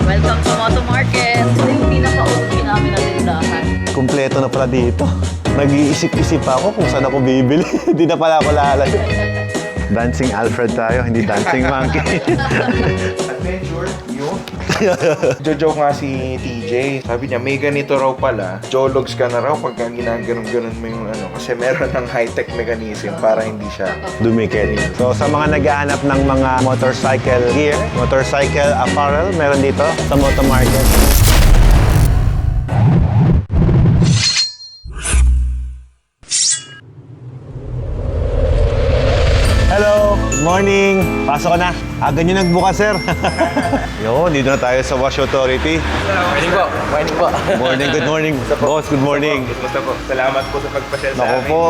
Welcome to Moto Market. Ito yung pinaka-uwi namin na tindahan. Kumpleto na pala dito. Nag-iisip-isip ako kung saan ako bibili. Hindi na pala ako lalagay. Dancing Alfred tayo, hindi dancing monkey. Adventure, yun. Jojoke nga si TJ. Sabi niya, may ganito raw pala. Jologs ka na raw pagka ginaganon-ganon mo yung ano. Kasi meron ng high-tech mechanism para hindi siya Dumikit. So sa mga naghahanap ng mga motorcycle gear, motorcycle apparel, meron dito sa Moto Market. Hello! Good morning! Pasok ka na. Aga nyo nagbukas, sir. Yun, dito na tayo sa Wash Authority. Morning po. Morning po. Good morning. Boss, good morning. Basta po. Salamat po sa pagpasyal sa Naku amin. po.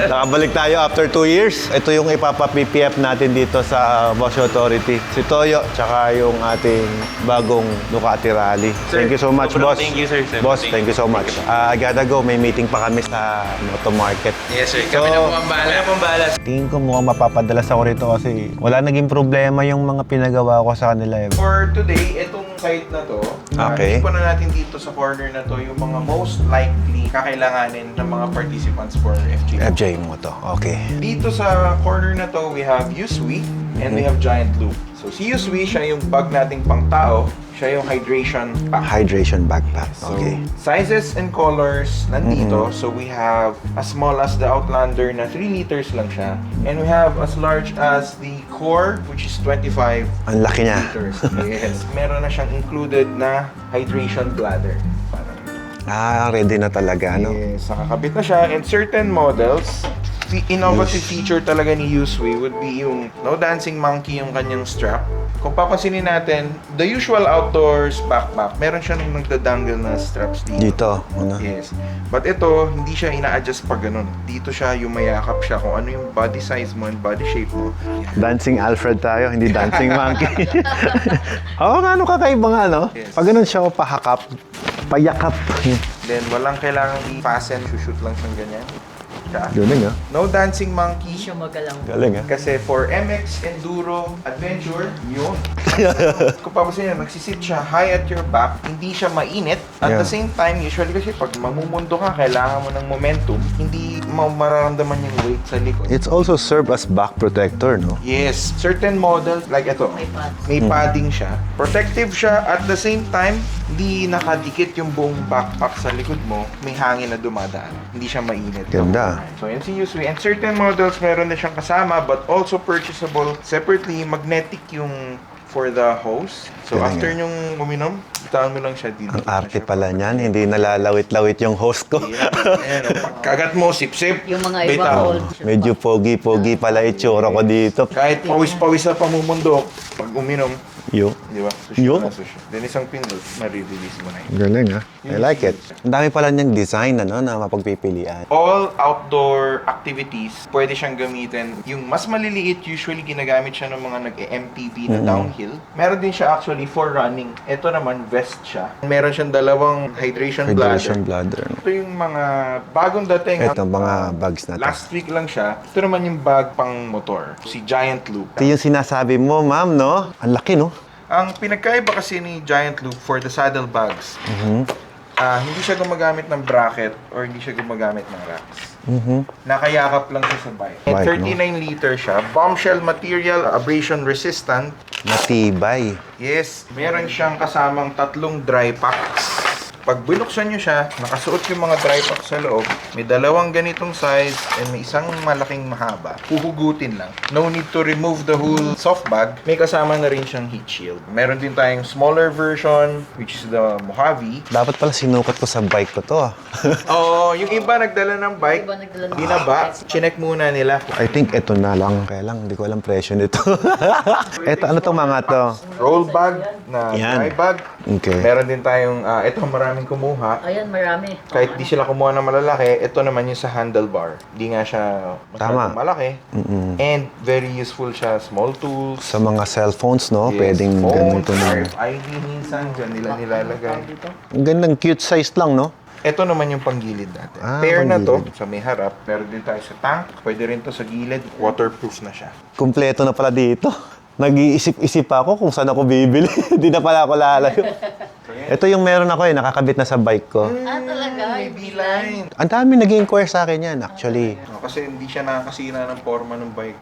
Nakabalik tayo after 2 years. Ito yung ipapa-PPF natin dito sa Wash Authority. Si Toyo, tsaka yung ating bagong Ducati Rally. Sir, Thank you so much, boss. Thank you, sir. Boss, thank you so much. I gotta go. May meeting pa kami sa Moto Market. Yes, sir. Kami na po ang bahala. Kami na po ang bahala. Tingin ko mukhang mapapadalas ako rito kasi wala naging problema yung mga pinagawa ko sa kanila. For today, itong site na to, Okay. ipo na natin dito sa corner na to yung mga most likely kakailanganin ng mga participants for FJ. FJ mo to. Okay. Dito sa corner na to, we have Usui and we have Giant Loop. So si Usui, siya yung bag nating pang tao, siya yung hydration pack. Hydration backpack. So, Okay. sizes and colors nandito. So, we have as small as the Outlander na 3 liters lang siya. And we have as large as the Core, which is 25 Ang laki niya. liters. Yes. Meron na siyang included na hydration bladder. Parang, Ready na talaga, no? yes, nakakabit na siya. And certain models, the innovative feature talaga ni Usui would be yung no dancing monkey yung kanyang strap. Kung papansinin natin, the usual outdoors backpack, meron siya nung nagdadangle na straps dito. Dito. Ano? Yes. But ito, hindi siya ina-adjust pag ganun. Dito siya, yung mayakap siya kung ano yung body size mo and body shape mo. Dancing Alfred tayo, hindi dancing monkey. Oo, ano kakaiba nga, no? Yes. Pag ganun siya, pahakap, payakap. Then, walang kailangang i-fasten, shoot lang siyang ganyan. Siya. Galing, ah. No dancing monkey. Hindi siya magalang. Galing, ah. Kasi for MX, Enduro, Adventure, yun. Kung papasin niya, nagsisit siya high at your back, hindi siya mainit. At the same time, usually kasi pag mamumundo ka, kailangan mo ng momentum, hindi mo mararamdaman yung weight sa likod. It's also serve as back protector, no? Yes, certain models, like ito, May pad. may padding siya. Protective siya, at the same time, hindi nakadikit yung buong backpack sa likod mo, may hangin na dumadaan. Hindi siya mainit. Ganda. So, yan si Usui. And certain models, meron na siyang kasama, but also purchasable separately. Magnetic yung for the hose. So, Galing, after nyong uminom, bitawan mo lang siya dito. Ang arte pala niyan, hindi nalalawit-lawit yung host ko. Ayan, pagkagat mo, sip-sip. Yung mga iba bitaw. old. Medyo pogi-pogi pala itsura ko dito. Kahit pawis-pawis sa pamumundok, pag uminom, Yo. di ba? Yo. Na sushi. Then isang pindot, ma-release mo na yun. Galing, ah. I like it. Ang dami pala niyang design, ano, na mapagpipilian. All outdoor activities, pwede siyang gamitin. Yung mas maliliit, usually ginagamit siya ng mga nag-MTB na downhill. Meron din siya actually for running. Ito naman, vest siya. Meron siyang dalawang hydration Hydration bladder. bladder. Ito yung mga bagong dating. Ito, mga bags na to. Last week lang siya. Ito naman yung bag pang motor. Si Giant Loop. Ito yung sinasabi mo, ma'am, no? Ang laki, no? Ang pinagkaiba kasi ni Giant Loop for the saddle bags, hindi siya gumagamit ng bracket or hindi siya gumagamit ng racks. Nakayakap lang siya sa bike. Bike, 39 liter siya. Bombshell material, abrasion resistant. Matibay. Yes, meron siyang kasamang 3 dry packs. Pag binuksan nyo siya, nakasuot yung mga dry packs sa loob. May 2 ganitong size and may isang malaking mahaba. Huhugutin lang. No need to remove the whole soft bag. May kasama na rin siyang heat shield. Meron din tayong smaller version, which is the Mojave. Dapat pala sinukat ko sa bike ko to, ah. Oo, yung iba nagdala ng bike, Iba nagdala ng binaba, chinek muna nila. I think ito na lang. Kaya lang, hindi ko alam presyo nito. Ito, ano to mga to? Roll bag na Yan. dry bag. Okay. Meron din tayong, ito maraming kumuha. Ayan, marami. Kahit di sila kumuha ng malalaki, ito naman yung sa handlebar. Di nga siya Tama. masyadong malaki. And very useful siya. Small tools. Sa mga cellphones, no? Yes, Pwedeng phone, ganito na. ID minsan, dyan nila nilalagay. Dito. Ang gandang cute size lang, no? Ito naman yung panggilid natin. Ah, Pair na to, panggilid. sa may harap. Meron din tayo sa tank. Pwede rin to sa gilid. Waterproof na siya. Kumpleto na pala dito. Nag-iisip-isip pa ako kung saan ako bibili. Hindi na pala ako lalayo. Ito yung meron ako nakakabit na sa bike ko. Talaga? May beeline. Ang dami nag-inquire sa akin yan, actually. Kasi hindi siya nakakasira ng forma ng bike.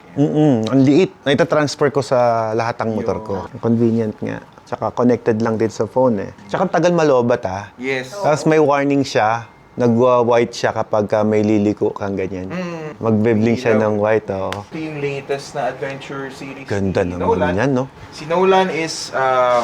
Ang liit. Naita-transfer ko sa lahat ng motor ko. Convenient nga. Tsaka connected lang din sa phone eh. Tsaka ang tagal malobat Yes. Tapos may warning siya. Nag-white siya kapag may liliko kang ganyan. Magbe-blink siya ng white, Ito yung latest na adventure series Ganda ni naman Nolan. yan, no? Si Nolan is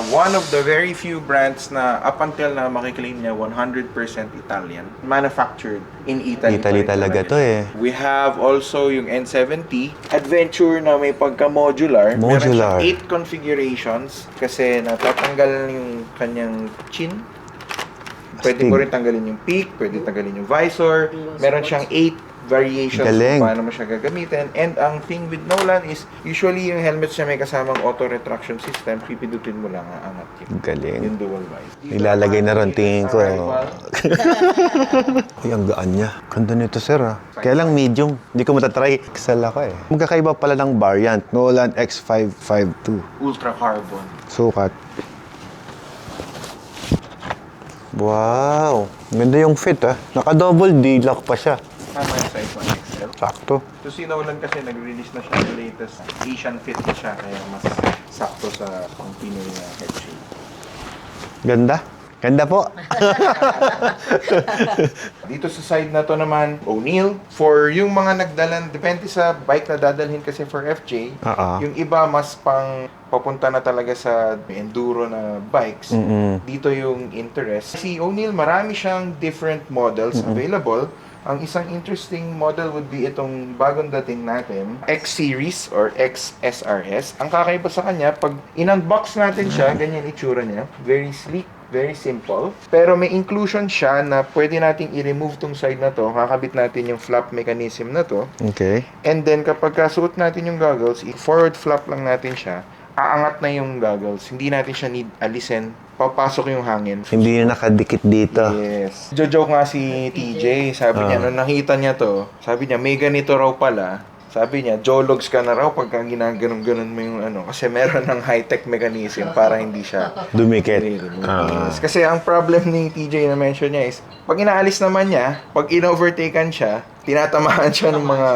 one of the very few brands na up until na makiklaim niya 100% Italian. Manufactured in Italy. Italy talaga to eh. We have also yung N70 Adventure na may pagka-modular. Modular. Meron siyang 8 configurations kasi natatanggal yung kanyang chin. Pwede Astig. mo rin tanggalin yung peak, pwede tanggalin yung visor. Meron siyang 8 variations Galing. kung paano mo siya gagamitin. And ang thing with Nolan is, usually yung helmet siya may kasamang auto retraction system, pipindutin mo lang aangat yung Galing. dual visor. Ilalagay na ron, tingin ko. Arrival. Uy, ang gaan niya. Ganda nito, sir, Kaya lang medium. Hindi ko matatry. Excel ako eh. Magkakaiba pala ng variant. Nolan X552. Ultra carbon. Sukat. Wow! Ganda yung fit, Naka-double D-lock pa siya. Tama yung size 1XL. Sakto. So si Nolan kasi nag-release na siya ng latest Asian fit na siya kaya mas sakto sa pang Pinoy na head shape. Ganda. Ganda po. Dito sa side na to naman, O'Neill. For yung mga nagdalan, depende sa bike na dadalhin kasi for FJ, yung iba mas pang papunta na talaga sa enduro na bikes. Dito yung interest. Si O'Neill, marami siyang different models available. Ang isang interesting model would be itong bagong dating natin, X-Series or XSRS. Ang kakaiba sa kanya, pag in-unbox natin siya, ganyan itsura niya. Very sleek, very simple. Pero may inclusion siya na pwede nating i-remove tong side na to. Kakabit natin yung flap mechanism na to. Okay. And then kapag kasuot natin yung goggles, i-forward flap lang natin siya. Aangat na yung goggles. Hindi natin siya need alisin. Papasok yung hangin. Hindi na nakadikit dito. Yes. Jojoke nga si TJ. Sabi niya, nung nakita niya to, sabi niya, may ganito raw pala. Sabi niya, jologs ka na raw pagka ginaganon-ganon mo yung ano. Kasi meron ng high-tech mechanism para hindi siya Dumikit. Yes. Kasi ang problem ni TJ na mention niya is, pag inaalis naman niya, pag in-overtaken siya, tinatamaan siya ng mga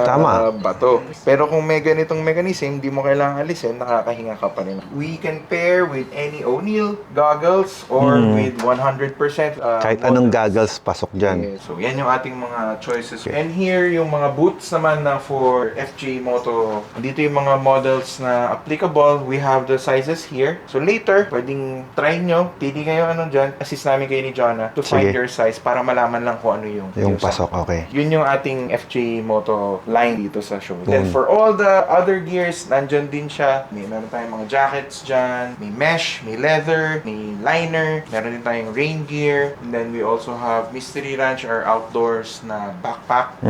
bato. Pero kung may ganitong mechanism, di mo kailangan alisin, nakakahinga ka pa rin. We can pair with any O'Neill goggles or with 100% Kahit anong goggles pasok dyan. Yeah, so yan yung ating mga choices. And here yung mga boots naman na for FJ Moto. Dito yung mga models na applicable. We have the sizes here. So later, pwedeng try nyo. Pili kayo ano dyan. Assist namin kayo ni Jonah to find your size para malaman lang kung ano yung pasok, okay. Yun yung ating FJ Moto line dito sa show. Then for all the other gears, nandyan din siya. Meron tayong mga jackets dyan. May mesh, may leather, may liner. Meron din tayong rain gear. And then we also have Mystery Ranch or outdoors na backpack.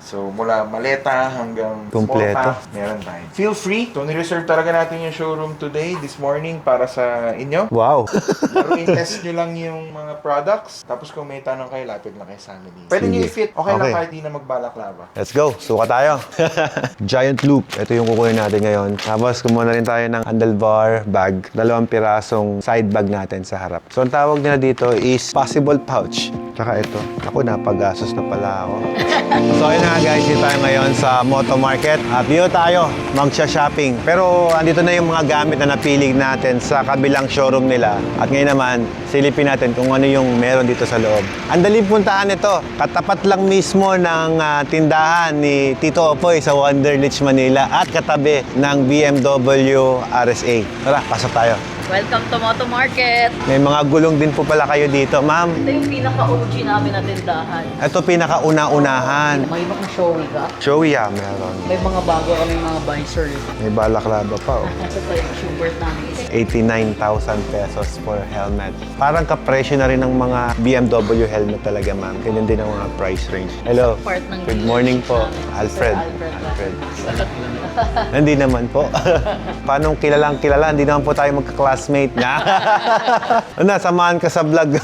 So, mula maleta hanggang Kompleto. small pack, meron tayo. Feel free. So, nireserve talaga natin yung showroom today, this morning, para sa inyo. Wow! Pero i-test nyo lang yung mga products. Tapos kung may tanong kayo, lapit lang kayo sa amin. Pwede nyo i-fit. Okay lang kahit di na magbalaklava. Let's go! Suka tayo! Giant loop. Ito yung kukunin natin ngayon. Tapos kumuha na rin tayo ng handlebar bag. 2 pirasong side bag natin sa harap. So, ang tawag nila dito is possible pouch. Tsaka ito. Ako, napagasos na pala ako. So, ayun na guys. Dito tayo ngayon sa Moto Market. Dito tayo magsha-shopping. Pero, andito na yung mga gamit na napili natin sa kabilang showroom nila. At ngayon naman, silipin natin kung ano yung meron dito sa loob. Ang daling puntahan ito. Katapat lang mismo ng tindahan ni Tito Opoy sa Wonderlich, Manila. At katabi ng BMW RSA. Tara, pasok tayo. Welcome to Moto Market. May mga gulong din po pala kayo dito, ma'am. Ito yung pinaka-OG namin na tindahan. Ito pinakauna-unahan. May mga showy ka. Showy meron. May mga bago kami mga visor. May balaklava pa, Ito yung Schubert namin is 89,000 pesos for helmet. Parang kapresyo na rin ng mga BMW helmet talaga, ma'am. Ganyan din ang mga price range. Hello. part ng Good morning po. dealership Alfred. namin. Alfred. Hindi naman po. Paano kilalang kilala? Hindi naman po tayo magka-classmate na. Samahan ka sa vlog.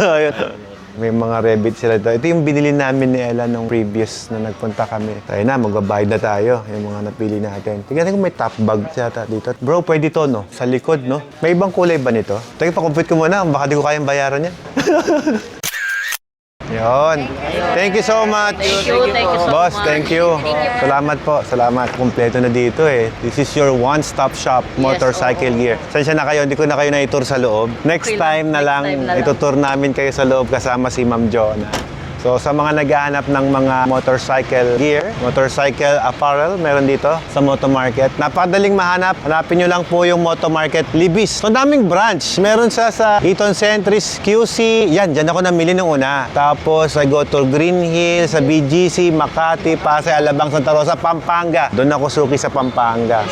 May mga Revit sila dito. Ito yung binili namin ni Ella nung previous na nagpunta kami. Tayo na, magbabayad na tayo. Yung mga napili natin. Tingnan ko may top bag yata dito. Bro, pwede to, no? Sa likod, no? May ibang kulay ba nito? Tayo, pa-compute ko muna. Baka di ko kayang bayaran yan. Yun. Thank you so much. Thank you so Boss, much. thank you. Salamat po. Salamat. Kompleto na dito eh. This is your one-stop shop motorcycle gear. Sensya na kayo, hindi ko na kayo na-tour sa loob. Next Okay time na next lang, time na lang. itutour namin kayo sa loob kasama si Ma'am Jonah. So sa mga naghahanap ng mga motorcycle gear, motorcycle apparel, meron dito sa Moto Market. Napakadaling mahanap. Hanapin nyo lang po yung Moto Market Libis. So daming branch. Meron siya sa Eaton Centris, QC. Yan, dyan ako namili nung una. Tapos I go to Green Hill, sa BGC, Makati, Pasay, Alabang, Santa Rosa, Pampanga. Doon ako suki sa Pampanga.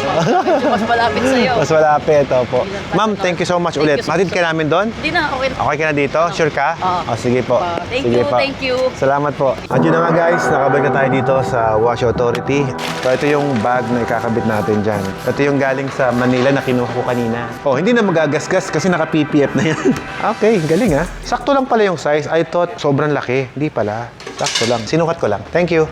Mas malapit sa'yo. Mas malapit, opo. Ma'am, thank you so much ulit. Matid ka namin doon? Hindi na, okay na. Okay ka na dito? Sure ka? Oo. Oh, sige po. Thank Sige you, po. thank you. Salamat po. At yun na nga guys, nakabalik na tayo dito sa Wash Authority. So ito yung bag na ikakabit natin dyan. Ito yung galing sa Manila na kinuha ko kanina. Oh, hindi na magagasgas kasi naka-PPF na yan. Okay, galing ha. Sakto lang pala yung size. I thought sobrang laki. Hindi pala. Sakto lang. Sinukat ko lang. Thank you.